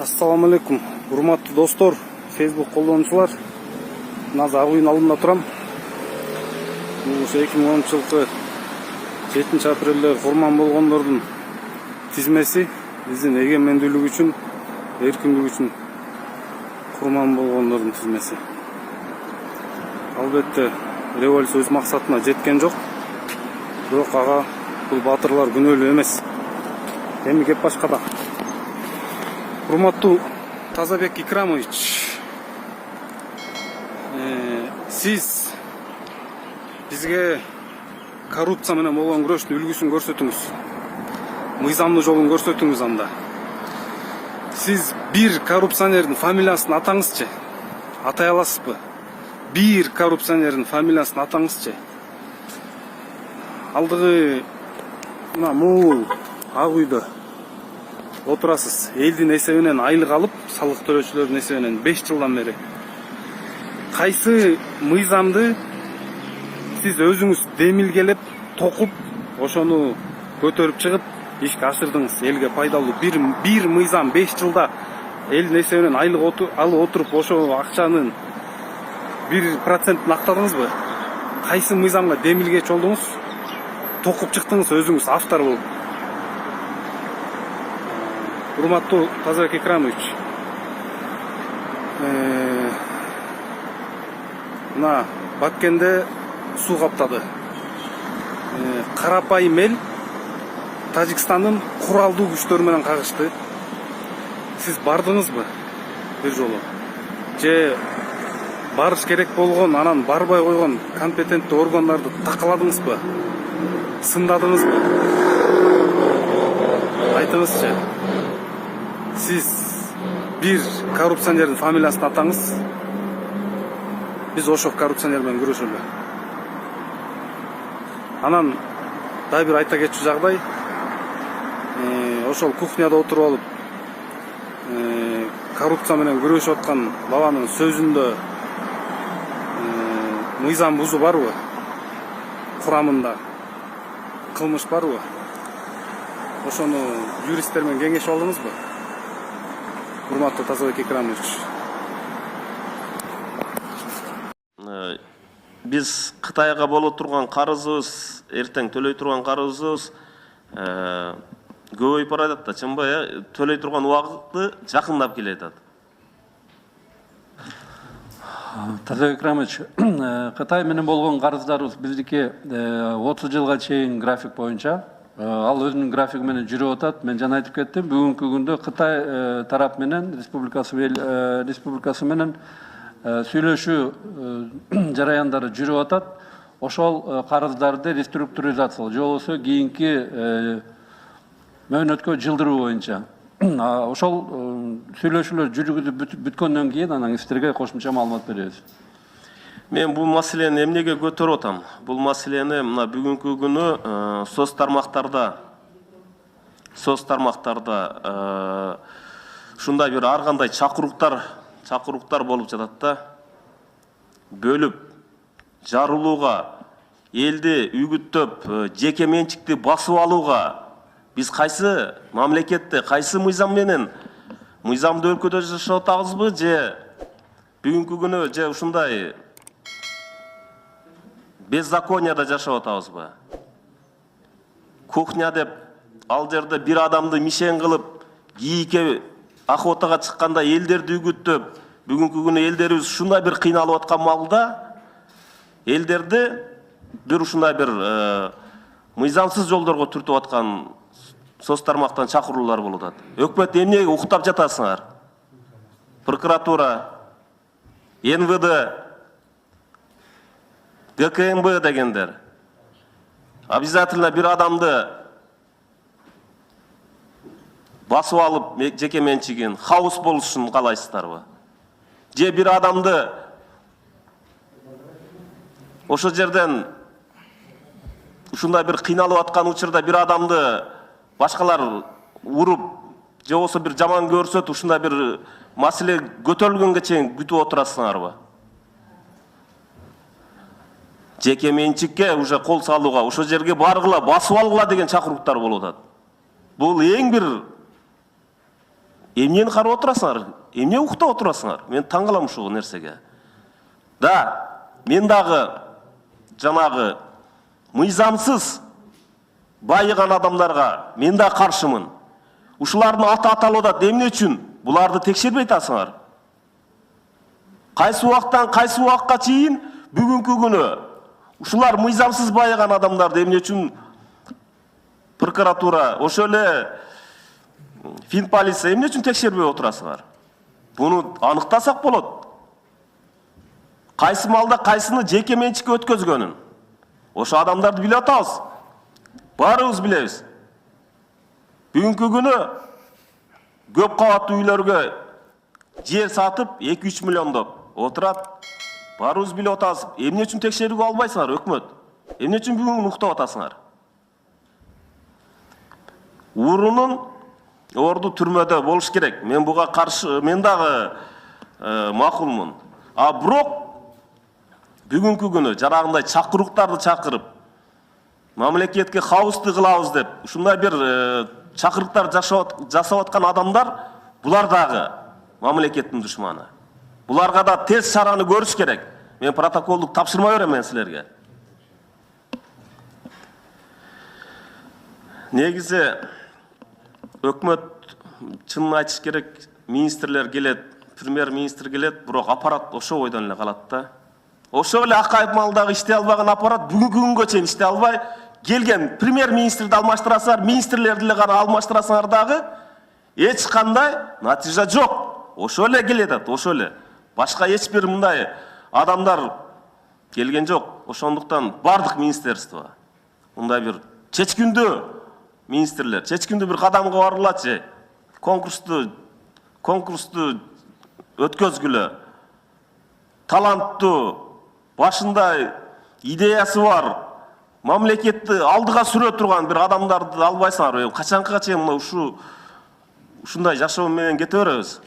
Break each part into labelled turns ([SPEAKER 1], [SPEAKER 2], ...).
[SPEAKER 1] Assalamu alaikum, урматтуу достор, Facebook колдонуучулар. Назыр Агуйдун алдында турам. Бул 2010 жылкы 7 апрелде курман болгондордун тизмеси, биздин эгемендүүлүк үчүн, эркиндик үчүн курман болгондордун тизмеси. Албетте, революция өз максатына жеткен жок. Бирок ага бул батырлар күнөөлүү эмес. Эми кеп башкада. Урматтуу Тазабек Икрамович, сиз бизге коррупция менен болгон күрөштүн үлгүсүн көрсөтүңүз. Мыйзамдуу жолун көрсөтүңүз анда. Сиз бир коррупционердин фамилиясын атаңызчы. Атай аласызбы? Бир коррупционердин фамилиясын атаңызчы. Алдыгы мул Ак үйдө отурасыз. Элдин эсебинен айлык алып, салык төлөөчүлөрдүн эсебинен 5 жылдан бери. Кайсы мыйзамды сиз өзүңүз демилгелеп, токуп, ошону көтөрүп чыгып, ишке ашырдыңыз? Элге пайдалуу бир мыйзам 5 жылда элдин эсебинен айлык алып отуруп, ошо акчанын 1%-ын актадыңызбы? Кайсы мыйзамга демилгечи болдуңуз? Токуп чыктыңыз өзүңүз автор болуп. Урматтуу Тазабек Икрамович, мына Баткенде суу каптады. Карапайым эл Тажикстандын куралдуу күчтөрү менен кагышты. Сиз бардыңызбы бир жолу? Же барыш керек болгон, анан барбай койгон компетенттүү органдарды такаладыңызбы? Сындадыңызбы? Айтыңызчы. Сиз бир коррупционердин фамилиясын атаңыз. Биз ошол коррупционер менен күрөшөлү. Анан да бир айта кетчү жагдай. Ошол кухняда отуруп алып, коррупция менен күрөшүп аткан баланын сөзүндө мыйзам бузуу барбы? Курамында кылмыш барбы? Ошону юристтер менен кеңешип алдыңызбы? Урматтуу Тазабек Икрамович.
[SPEAKER 2] Биз Кытайга боло турган карызыбыз, эртең төлөй турган карызыбыз көбөйүп баратат да, чынбы? Төлөй турган убакыты жакындап келатат.
[SPEAKER 3] Тазабек Икрамович, Кытай менен болгон карыздарыбыз биздики 30 жылга чейин график боюнча. Ал өзүнүн графиги менен жүрүп атат. Мен жана айтып кеттим, бүгүнкү күндө Кытай тарап менен республикасы менен сүйлөшүү жараяндары жүрүп атат. Ошол карыздарды реструктуризациялоо, же болбосо кийинки мөөнөткө жылдыруу боюнча. Ошол сүйлөшүүлөр жүргүзүп бүткөндөн кийин анан сиздерге кошумча маалымат беребиз.
[SPEAKER 2] Мен бул маселени эмнеге көтөрүп атам? Бул маселени мына бүгүнкү күнү соц тармактарда ушундай бир ар кандай чакыруктар болуп жатат да. Бөлүп, жарылууга, элди үгүттөп, жеке менчикти басып алууга биз кайсы мамлекетте, кайсы мыйзам менен мыйзамдуу өлкөдө жашап атабызбы, же бүгүнкү күнү же ушундай беззаконияда жашап атабызбы? Кухня деп ал жерде бир адамды мишен кылып, кийикке охотага чыкканда элдерди үгүттөп, бүгүнкү күнү элдерибиз ушундай бир кыйналып аткан маалда элдерди бир ушундай бир мыйзамсыз жолдорго түртүп аткан соц тармактан чакыруулар болуп атат. Өкмөт эмнеге уктап жатасыңар? Прокуратура, НВД, ГКМБ дегендер. Обязательно бир адамды басып алып жеке менчигин хаос болушун каалайсыздарбы? Же бир адамды ошо жерден ушундай бир кыйналып аткан учурда бир адамды башкалар уруп, же болбосо бир жаман көрсөт, ушундай бир маселе көтөрүлгөнгө чейин күтүп отурасыңарбы? Жеке менчикке уже кол салууга, ошо жерге баргыла, басып алгыла деген чакыруктар болуп атат. Бул эң бир Эмнени карап отурасыңар? Эмне уктап отурасыңар? Мен таң калам ушул нерсеге. Да, мен дагы жанагы мыйзамсыз байыган адамдарга мен да каршымын. Ушулардын аты аталып атат. Эмне үчүн? Буларды текшербей атасыңар. Кайсы убактан кайсы убакка чейин бүгүнкү күнү ушулар мыйзамсыз байыган адамдарды эмне үчүн прокуратура, ошо эле Финполиция эмне үчүн текшербей отурасыңар? Буну аныктасак болот. Кайсы малда кайсыны жеке менчикке өткөзгөнүн. Ошо адамдарды билип атабыз. Баарыбыз билебиз. Бүгүнкү күнү көп кабаттуу үйлөргө жер сатып 2-3 миллиондоп отурат. Баарыбыз билип атабыз. Эмне үчүн текшерүүгө албайсыңар өкмөт? Эмне үчүн бүгүн уктап атасыңар? Урунун орду түрмөдө болуш керек. Мен буга каршы, мен дагы макулмун. А бирок бүгүнкү күнү жарагындай чакырыктарды чакырып, мамлекетке кабызды кылабыз деп, ушундай бир чакырыктар жасап аткан адамдар, булар дагы мамлекеттин душманы. Буларга да тез чараны көрүш керек. Мен протоколдук тапшырма берем мен силерге. Негизи өкмөт чынын айтыш керек, министрлер келет, премьер-министр келет, бирок аппарат ошо ойдон эле калат да. Ошо эле Акаев малдагы иштей албаган аппарат бүгүнкү күнгө чейин иштей албай келген премьер-министрди алмаштырасыңар, министрлерди эле гана алмаштырасыңар дагы эч кандай натыйжа жок. Ошо эле келет, ошо эле. Башка эч бир мындай адамдар келген жок. Ошондуктан бардык министерство мындай бир чечкиндүү министрлер, чечкиндүү бир кадамга барылачы. Конкурсту өткөзгүлө. Таланттуу, башында идеясы бар, мамлекетти алдыга сүрө турган бир адамдарды албайсыңар. Качанга чейин мына ушундай жашоо менен кете беребиз?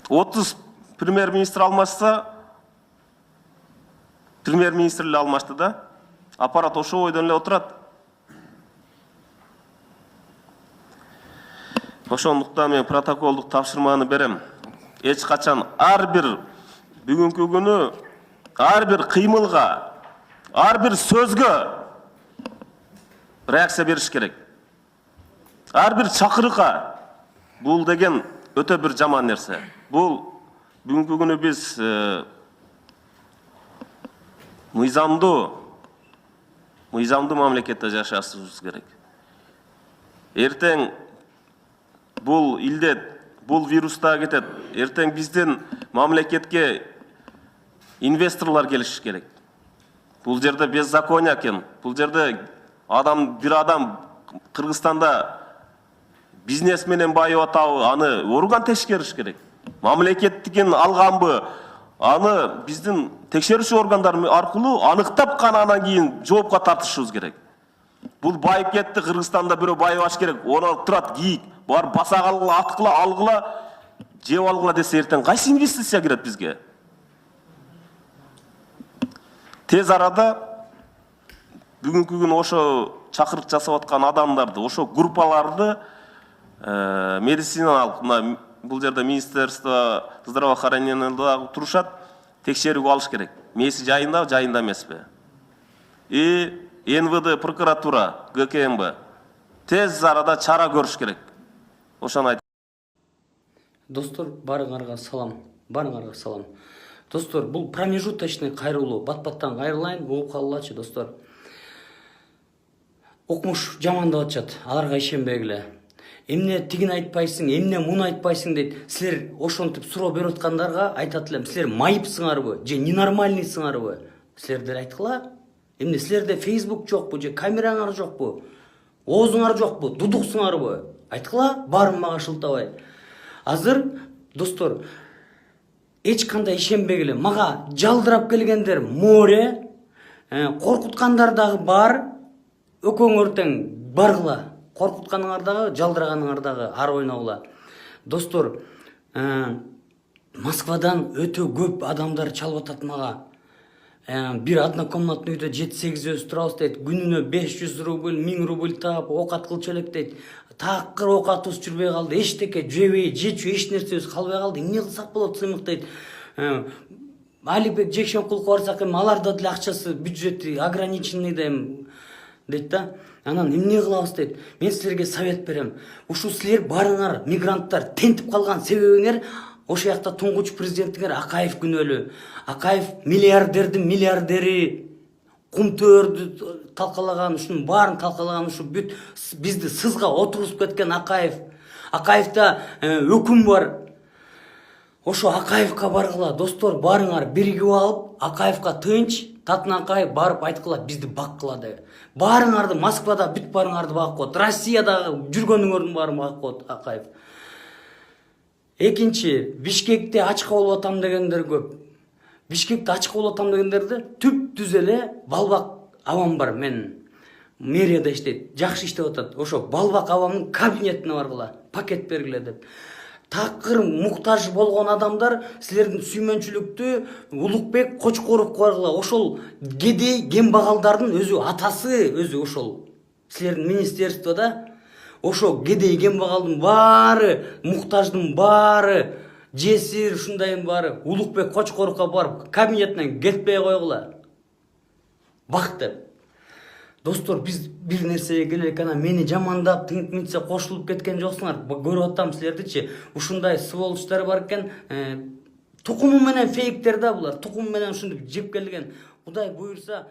[SPEAKER 2] 30 премьер-министр алмашса, премьер-министр эле алмашты да. Аппарат ошо ойдон эле отурат. Ошондуктан мен протоколдук тапшырманы берем. Эч качан ар бир бүгүнкү күнү ар бир кыймылга, ар бир сөзгө реакция бериш керек. Ар бир чакырыкка бул деген өтө бир жаман нерсе. Бул бүгүнкү күнү биз мыйзамдуу мамлекетте жашашыбыз керек. Эртең бул илдет, бул вируста кетет. Эртең биздин мамлекетке инвесторлар келиш керек. Бул жерде беззакония экен. Бул жерде бир адам Кыргызстанда бизнес менен байып атабы, аны орган текшериш керек. Мамлекеттигин алганбы, аны биздин текшерүүчү органдар аркылуу аныктап кана анан кийин жоопко тартышыбыз керек. Бул байып кетти, Кыргызстанда бирөө байыбаш керек. Оны турат кийик, бар басак алгыла, аткыла, алгыла, жеп алгыла десе эртең кайсы инвестиция кирет бизге? Тез арада бүгүнкү күн ошо чакырык жасап аткан адамдарды, ошо группаларды медициналык, бул жерде Министерство здравоохранения турушат, текшерүүгө алыш керек. Мээси жайында эмеспи? И НВД, прокуратура, ГКМБ тез арада чара көрүш керек. Ошону айт.
[SPEAKER 4] Достор, барыңарга салам. Достор, бул промежуточный кайрылуу, бат-баттан кайрылайын, угуп калгылачы, достор. Окмуш жамандап атышат, аларга ишенбегиле. Эмне тигин айтпайсың, эмне муну айтпайсың дейт. Силер ошентип суроо берип аткандарга айтат элем, силер майыпсыңарбы, же ненормальныйсыңарбы? Силердер айткыла. Эмне силерде Facebook жокпу, же камераңар жокпу? Оозуңар жокпу? Дудуксуңарбы? Айткыла, баарын мага шылтабай. Азыр, достор, эч кандай ишенбегиле. Мага жалдырап келгендер море, коркуткандар дагы бар. Өкөңөр тең баргыла. Коркутканыңар дагы, жалдырганыңар дагы ар ойногула. Достор, Москвадан өтө көп адамдар чалып атат мага. бир однокомнатный үйдө 7-8 өз турабыз дейт. Күнүнө 500 рубль, 1000 рубль таап оокат кылчу элек дейт. Такыр оокатыбыз жүрбөй калды. Эчтеке жебей, жечү эч нерсебиз калбай калды. Эмне кылсак болот сыймык дейт. Алибек Жекшенкуловго барсак эми аларда деле акчасы, бюджети ограниченный да эми дейт да. Анан эмне кылабыз дейт. Мен силерге совет берем. Ушул силер барыңар, мигранттар тентип калган себебиңер ошол жакта туңгуч президентиңер Акаев күнөөлүү. Акаев миллиардердин миллиардери, кумтөөрдү талкалаган, ушунун баарын талкалаган, ушу бүт бизди сызга отургузуп кеткен Акаев. Акаевда өкүм бар. Ошо Акаевка баргыла, достор, барыңар биригип алып, Акаевка тынч, Татын Акаев барып айткыла, бизди баккыла деп. Барыңарды Москвада бүт барыңарды багып коет. Россияда жүргөнүңөрдүн баарын багып коет Акаев. Экинчи, Бишкекте ачка болуп атам дегендер көп. Бишкекте ачка болуп атам дегендерде түп түз эле балбак авам бар. Мен мэрияда иштейт, жакшы иштеп атат. Ошо балбак авамдын кабинетине баргыла, пакет бергиле деп. Такыр муктаж болгон адамдар силердин сүймөнчүлүктү Улукбек Кочкоровго баргыла. Ошол кедей кембагалдардын өзү атасы өзү ошол силердин министерствода ошо кедей кембагалдын баары, муктаждын баары, жесир ушундайдын баары Улукбек Кочкоровго барып кабинетинен кетпей койгула. Бак деп. Достор, биз бир нерсеге келелик, ана мени жамандап, тынтмитсе кошулуп кеткен жоксуңар. Көрүп атам силердичи. Ушундай сволочтор бар экен. Тукуму менен фейктер да булар. Тукуму менен ушинтип жеп келген. Кудай буйрса